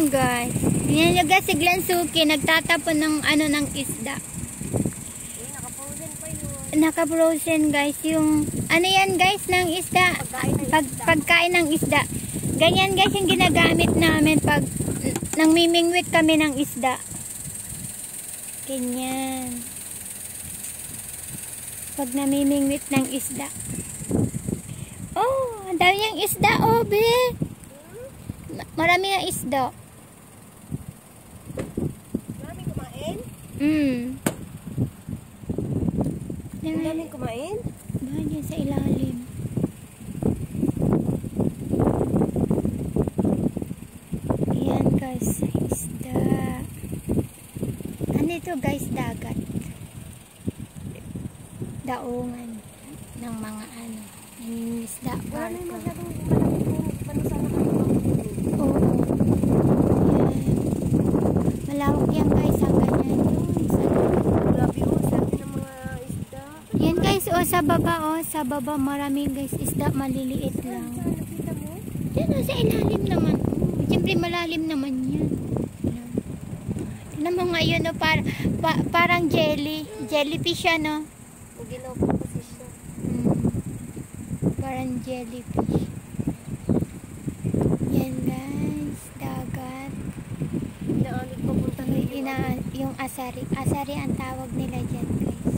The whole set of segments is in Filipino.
guys. Yan yung guys, si Glenn Suki, nagtatapon ng ano ng isda. Naka-frozen pa yun. Naka-frozen guys, yung ano yan guys ng isda. Pagkain ng isda. Ganyan guys yung ginagamit namin pag nang mimingwit kami ng isda. Ganyan. Pag namimingwit ng isda. Oh, ang dami niyang isda, oh, be. Marami na isda. Marami kumain? Ang daming kumain? Bahan yan sa ilalim. Ayan guys, isda. Ano ito guys, dagat. Daungan ng mga ano, ng isda. Wala na yung masyadong malaki panusan na kami. Oo. Malawak yan guys, hanggang yan yung Grabe o, sabi ng mga isda. yan guys, oh, sa baba marami guys, isda maliliit lang. Saan nakita mo? Yan oh, sa ilalim naman. Siyempre malalim naman yan. Tignan mo ngayon, oh, parang jellyfish yan, no? Ugilaw po kasi siya. Parang jellyfish. Yan guys, dagat. Inaanig papunta na Yung asari. Asari ang tawag nila dyan guys.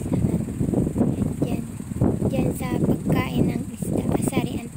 Dyan sa pagkain ng isda. Asari ang